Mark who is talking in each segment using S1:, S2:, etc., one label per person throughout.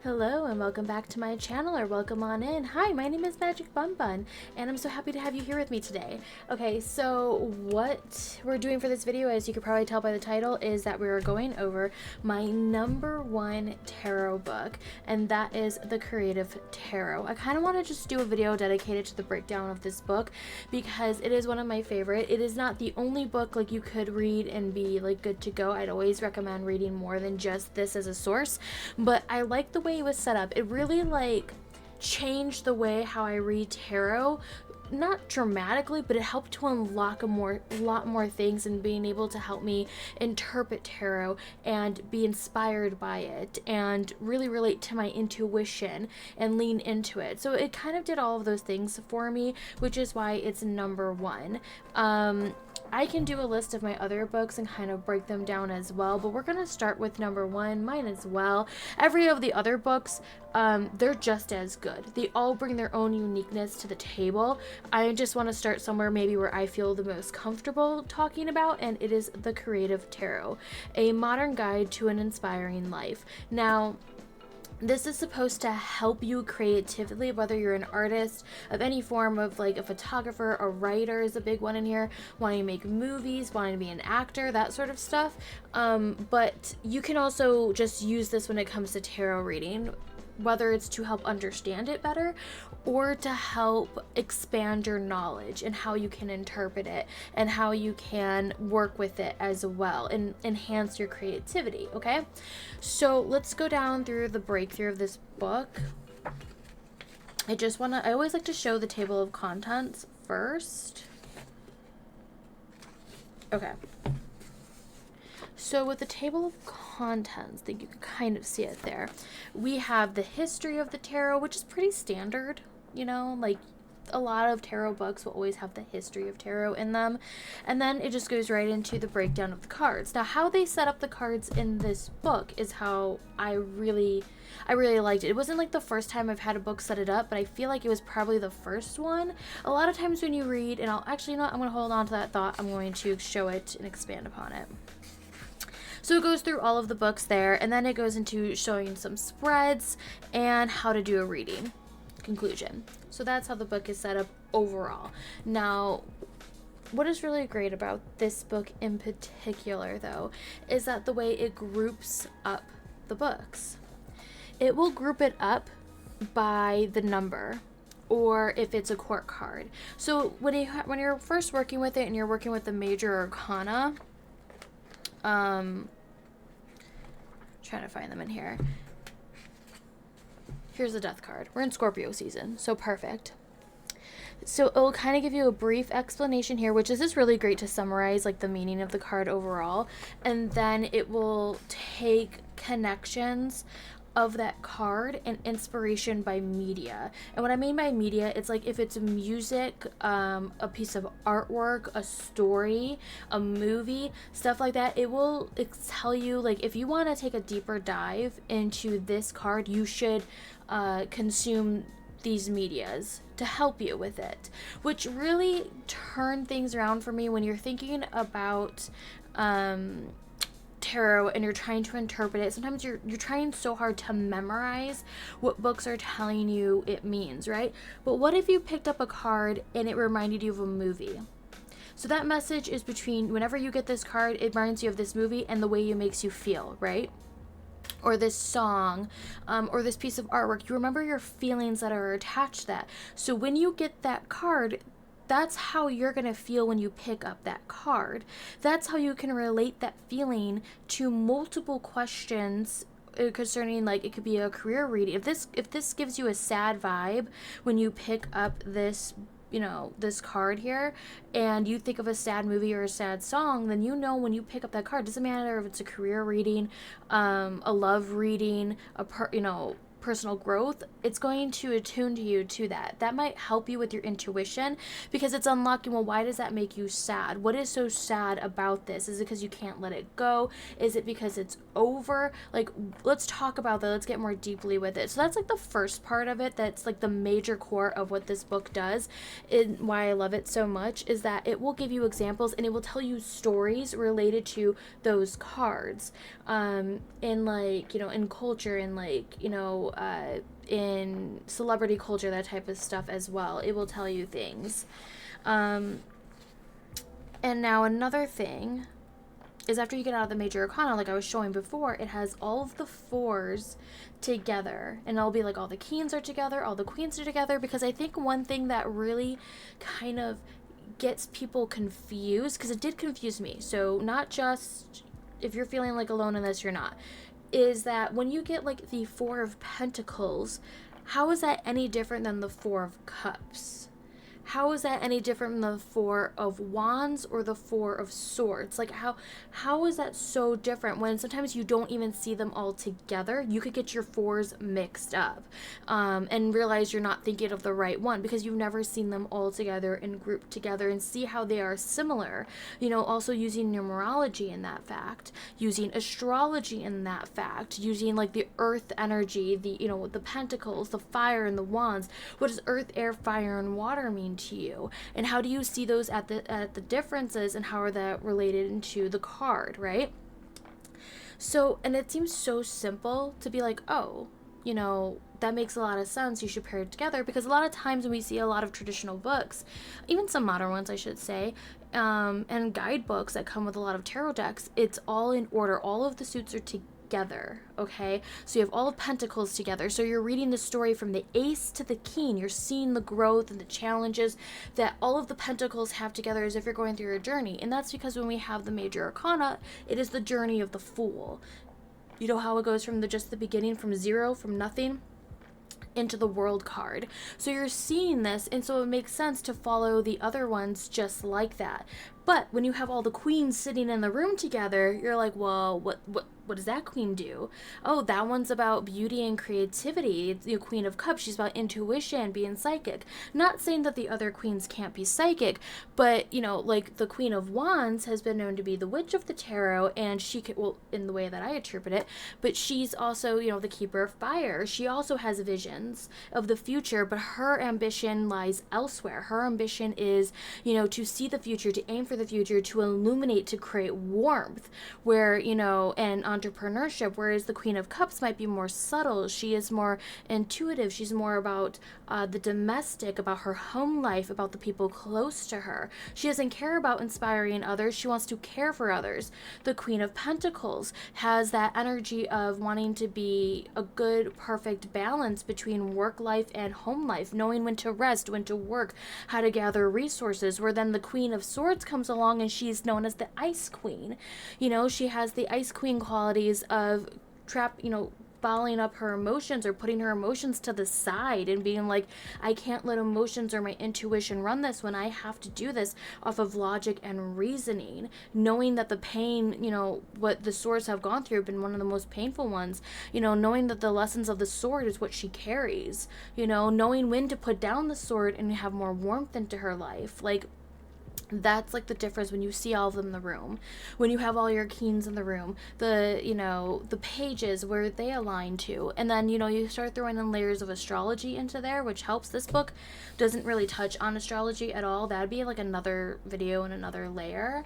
S1: Hello and welcome back to my channel, or welcome on in. Hi, my name is Magic Bun Bun and I'm so happy to have you here with me today. Okay, so what we're doing for this video, as you could probably tell by the title, is that we are going over my #1 tarot book, and that is the Creative Tarot. I kind of want to just do a video dedicated to the breakdown of this book because it is one of my favorite. It is not the only book like you could read and be like good to go. I'd always recommend reading more than just this as a source, but I like the way it was set up. It really like changed the way how I read tarot, not dramatically, but it helped to unlock a lot more things and being able to help me interpret tarot and be inspired by it and really relate to my intuition and lean into it. So it kind of did all of those things for me, which is why it's #1. I can do a list of my other books and kind of break them down as well, but we're going to start with #1, mine as well. Every of the other books, they're just as good. They all bring their own uniqueness to the table. I just want to start somewhere maybe where I feel the most comfortable talking about, and it is the Creative Tarot, a modern guide to an inspiring life. Now, this is supposed to help you creatively, whether you're an artist of any form, of like a photographer, a writer is a big one in here, wanting to make movies, wanting to be an actor, that sort of stuff. But you can also just use this when it comes to tarot reading, whether it's to help understand it better or to help expand your knowledge and how you can interpret it and how you can work with it as well and enhance your creativity. Okay, so let's go down through the breakthrough of this book. I always like to show the table of contents first. Okay, so with the table of contents, I think you can kind of see it there. We have the history of the tarot, which is pretty standard, you know, like a lot of tarot books will always have the history of tarot in them. And then it just goes right into the breakdown of the cards. Now, how they set up the cards in this book is how I really liked it. It wasn't like the first time I've had a book set it up, but I feel like it was probably the first one. A lot of times when you read, and I'll actually, you know what, I'm going to hold on to that thought. I'm going to show it and expand upon it. So it goes through all of the books there, and then it goes into showing some spreads and how to do a reading conclusion. So that's how the book is set up overall. Now, what is really great about this book in particular, though, is that the way it groups up the books. It will group it up by the number, or if it's a court card. So when you're first working with it and you're working with the major arcana, trying to find them in here. Here's the death card. We're in Scorpio season, so perfect. So it'll kind of give you a brief explanation here, which is just really great to summarize like the meaning of the card overall, and then it will take connections of that card and inspiration by media. And what I mean by media, it's like if it's music, a piece of artwork, a story, a movie, stuff like that, it will tell you, like, if you want to take a deeper dive into this card, you should consume these medias to help you with it, which really turn things around for me when you're thinking about tarot and you're trying to interpret it. Sometimes you're trying so hard to memorize what books are telling you it means, right? But what if you picked up a card and it reminded you of a movie? So that message is between, whenever you get this card, it reminds you of this movie and the way it makes you feel, right? Or this song, or this piece of artwork. You remember your feelings that are attached to that. So when you get that card, that's how you're going to feel when you pick up that card. That's how you can relate that feeling to multiple questions concerning, like, it could be a career reading. If this gives you a sad vibe when you pick up this, you know, this card here, and you think of a sad movie or a sad song, then you know when you pick up that card, doesn't matter if it's a career reading, a love reading, personal growth, it's going to attune to you to that. That might help you with your intuition because it's unlocking, well, why does that make you sad? What is so sad about this? Is it because you can't let it go? Is it because it's over? Like, let's talk about that. Let's get more deeply with it. So that's like the first part of it. That's like the major core of what this book does, and why I love it so much, is that it will give you examples and it will tell you stories related to those cards, in, like, you know, in culture, and, like, you know, in celebrity culture, that type of stuff as well. It will tell you things. And now another thing is, after you get out of the major arcana, like I was showing before, it has all of the fours together, and it'll be like all the kings are together, all the queens are together, because I think one thing that really kind of gets people confused, because it did confuse me, so not just if you're feeling like alone in this, you're not, is that when you get like the Four of Pentacles, how is that any different than the Four of Cups? How is that any different from the Four of Wands or the Four of Swords? Like, how is that so different when sometimes you don't even see them all together? You could get your fours mixed up and realize you're not thinking of the right one because you've never seen them all together and grouped together and see how they are similar. You know, also using numerology in that fact, using astrology in that fact, using like the earth energy, the, you know, the pentacles, the fire and the wands. What does earth, air, fire, and water mean to you, and how do you see those at the differences, and how are that related into the card, right? So, and it seems so simple to be like, oh, you know, that makes a lot of sense, you should pair it together, because a lot of times when we see a lot of traditional books, even some modern ones I should say, and guidebooks that come with a lot of tarot decks, it's all in order, all of the suits are together, okay? So you have all of Pentacles together, so you're reading the story from the Ace to the King, you're seeing the growth and the challenges that all of the Pentacles have together as if you're going through your journey. And that's because when we have the major arcana, it is the journey of the Fool. You know how it goes from just the beginning, from zero, from nothing, into the World card. So you're seeing this, and so it makes sense to follow the other ones just like that. But when you have all the queens sitting in the room together, you're like, well, what does that queen do? Oh, that one's about beauty and creativity. It's the Queen of Cups. She's about intuition, being psychic. Not saying that the other queens can't be psychic, but, you know, like the Queen of Wands has been known to be the witch of the tarot, and she could, well, in the way that I interpret it, but she's also, you know, the keeper of fire. She also has visions of the future, but her ambition lies elsewhere. Her ambition is, you know, to see the future, to aim for the future, to illuminate, to create warmth, where, you know, and entrepreneurship, whereas the Queen of Cups might be more subtle. She is more intuitive. She's more about the domestic, about her home life, about the people close to her. She doesn't care about inspiring others. She wants to care for others. The Queen of Pentacles has that energy of wanting to be a good, perfect balance between work life and home life, knowing when to rest, when to work, how to gather resources, where then the Queen of Swords comes along and she's known as the Ice Queen. You know, she has the Ice Queen qualities of bottling up her emotions, or putting her emotions to the side and being like, I can't let emotions or my intuition run this when I have to do this off of logic and reasoning, knowing that the pain, you know, what the swords have gone through have been one of the most painful ones, you know, knowing that the lessons of the sword is what she carries, you know, knowing when to put down the sword and have more warmth into her life. Like, that's like the difference when you see all of them in the room, when you have all your kings in the room, the, you know, the pages where they align to, and then, you know, you start throwing in layers of astrology into there, which helps. This book doesn't really touch on astrology at all. That'd be like another video and another layer,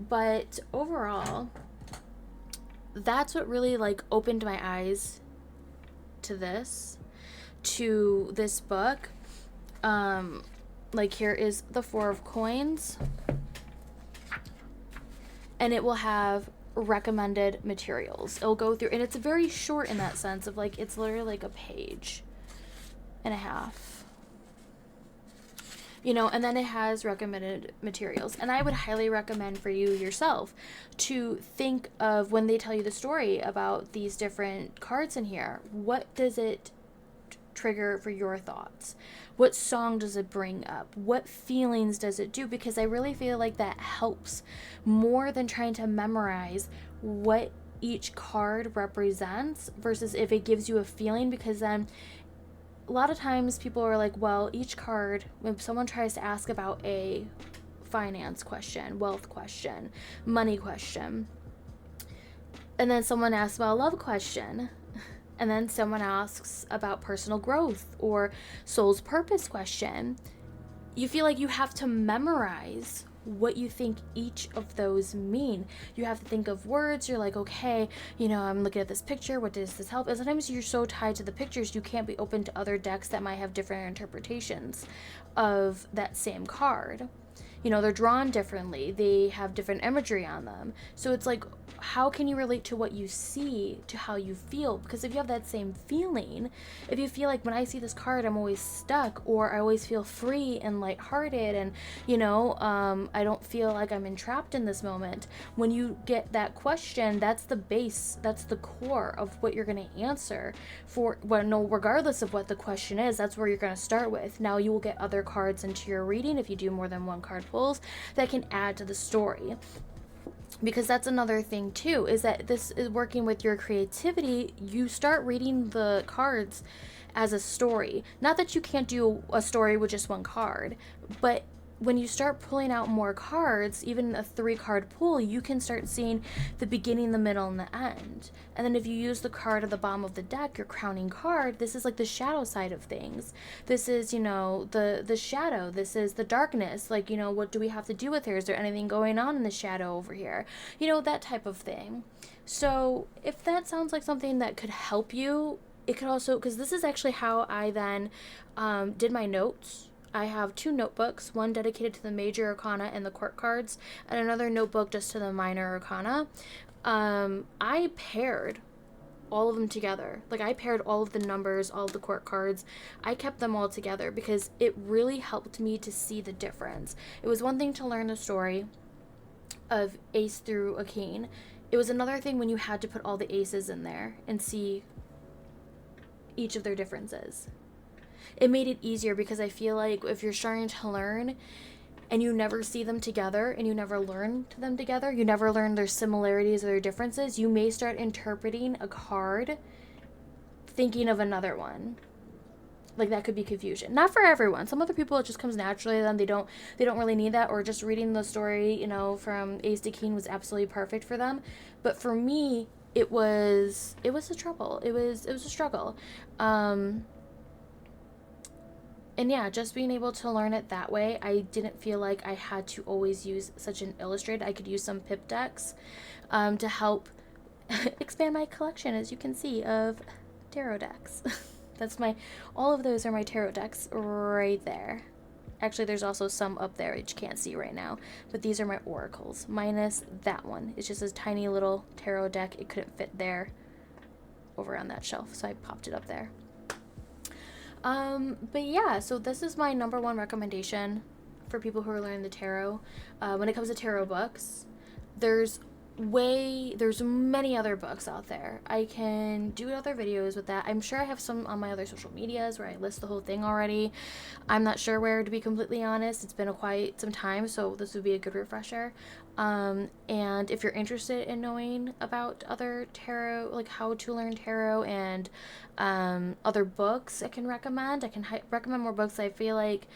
S1: but overall, that's what really like opened my eyes to this book. Like, here is the Four of Coins, and it will have recommended materials. It'll go through, and it's very short in that sense of like, it's literally like a page and a half, you know, and then it has recommended materials. And I would highly recommend for you yourself to think of, when they tell you the story about these different cards in here, what does it trigger for your thoughts? What song does it bring up? What feelings does it do? Because I really feel like that helps more than trying to memorize what each card represents, versus if it gives you a feeling, because then a lot of times people are like, well, each card, when someone tries to ask about a finance question, wealth question, money question, and then someone asks about a love question, and then someone asks about personal growth or soul's purpose question, you feel like you have to memorize what you think each of those mean. You have to think of words. You're like, okay, you know, I'm looking at this picture. What does this help? And sometimes you're so tied to the pictures, you can't be open to other decks that might have different interpretations of that same card. You know, they're drawn differently. They have different imagery on them. So it's like, how can you relate to what you see to how you feel? Because if you have that same feeling, if you feel like when I see this card, I'm always stuck, or I always feel free and lighthearted, and, you know, I don't feel like I'm entrapped in this moment. When you get that question, that's the base, that's the core of what you're going to answer for. Well, no, regardless of what the question is, that's where you're going to start with. Now you will get other cards into your reading if you do more than one card pulls that can add to the story. Because that's another thing too, is that this is working with your creativity. You start reading the cards as a story. Not that you can't do a story with just one card, but when you start pulling out more cards, even a 3-card pull, you can start seeing the beginning, the middle, and the end. And then if you use the card at the bottom of the deck, your crowning card, this is like the shadow side of things. This is, you know, the shadow. This is the darkness. Like, you know, what do we have to do with her? Is there anything going on in the shadow over here? You know, that type of thing. So if that sounds like something that could help you, it could also, because this is actually how I then did my notes. I have 2 notebooks, one dedicated to the major arcana and the court cards, and another notebook just to the minor arcana. I paired all of them together. Like, I paired all of the numbers, all of the court cards. I kept them all together because it really helped me to see the difference. It was one thing to learn the story of ace through a king. It was another thing when you had to put all the aces in there and see each of their differences. It made it easier because I feel like if you're starting to learn and you never see them together and you never learn them together, you never learn their similarities or their differences, you may start interpreting a card thinking of another one. Like, that could be confusion. Not for everyone. Some other people, it just comes naturally to them. They don't really need that, or just reading the story, you know, from ace to king was absolutely perfect for them. But for me, it was a trouble. It was a struggle. And yeah, just being able to learn it that way, I didn't feel like I had to always use such an illustrated. I could use some pip decks to help expand my collection, as you can see, of tarot decks. All of those are my tarot decks right there. Actually, there's also some up there that you can't see right now, but these are my oracles, minus that one. It's just a tiny little tarot deck. It couldn't fit there over on that shelf, so I popped it up there. But yeah, so this is my number 1 recommendation for people who are learning the tarot. When it comes to tarot books, there's many other books out there. I can do other videos with that. I'm sure I have some on my other social medias where I list the whole thing already. I'm not sure where, to be completely honest. It's been quite some time, so this would be a good refresher. And if you're interested in knowing about other tarot, like how to learn tarot, and other books I can recommend. I can recommend more books. I feel like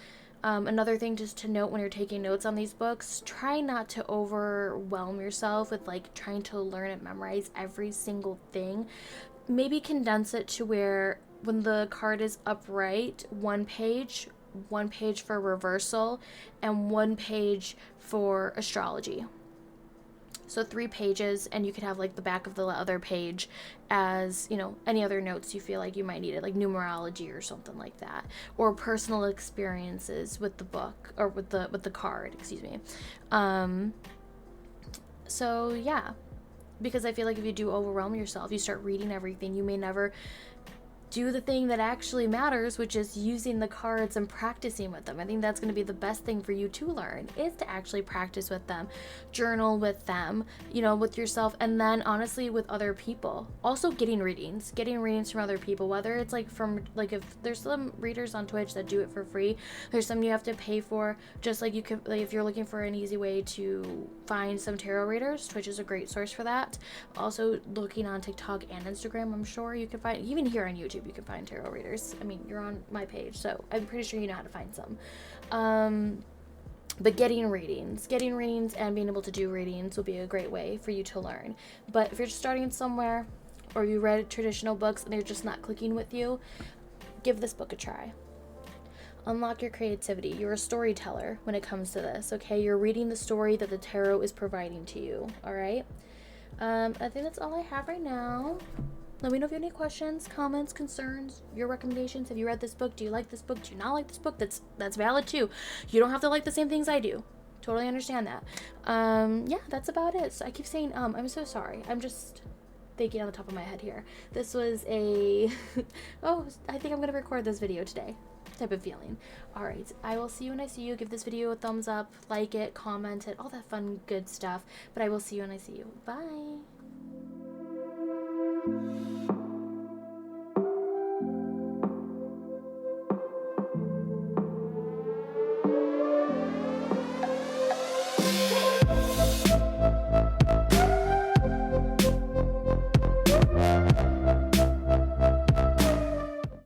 S1: another thing just to note when you're taking notes on these books, try not to overwhelm yourself with like trying to learn and memorize every single thing. Maybe condense it to where when the card is upright, one page for reversal, and 1 page for astrology. So 3 pages, and you could have like the back of the other page as, you know, any other notes you feel like you might need it, like numerology or something like that, or personal experiences with the book, or with the card, excuse me. So yeah, because I feel like if you do overwhelm yourself, you start reading everything, you may never do the thing that actually matters, which is using the cards and practicing with them. I think that's going to be the best thing for you to learn, is to actually practice with them, journal with them, you know, with yourself, and then honestly with other people. Also getting readings from other people, whether it's like from, like, if there's some readers on Twitch that do it for free, there's some you have to pay for. Just like you could, like, if you're looking for an easy way to find some tarot readers, Twitch is a great source for that. Also looking on TikTok and Instagram, I'm sure you can find, even here on YouTube, you can find tarot readers. I mean, you're on my page, so I'm pretty sure you know how to find some. But getting readings and being able to do readings will be a great way for you to learn. But if you're just starting somewhere, or you read traditional books and they're just not clicking with you, give this book a try. Unlock your creativity. You're a storyteller when it comes to this, okay? You're reading the story that the tarot is providing to you, all right? I think that's all I have right now. Let me know if you have any questions, comments, concerns, your recommendations. Have you read this book? Do you like this book? Do you not like this book? That's valid too. You don't have to like the same things I do. Totally understand that. Yeah, that's about it. So I keep saying, I'm so sorry. I'm just thinking on the top of my head here. This was a, oh, I think I'm going to record this video today type of feeling. All right, I will see you when I see you. Give this video a thumbs up, like it, comment it, all that fun, good stuff. But I will see you when I see you. Bye.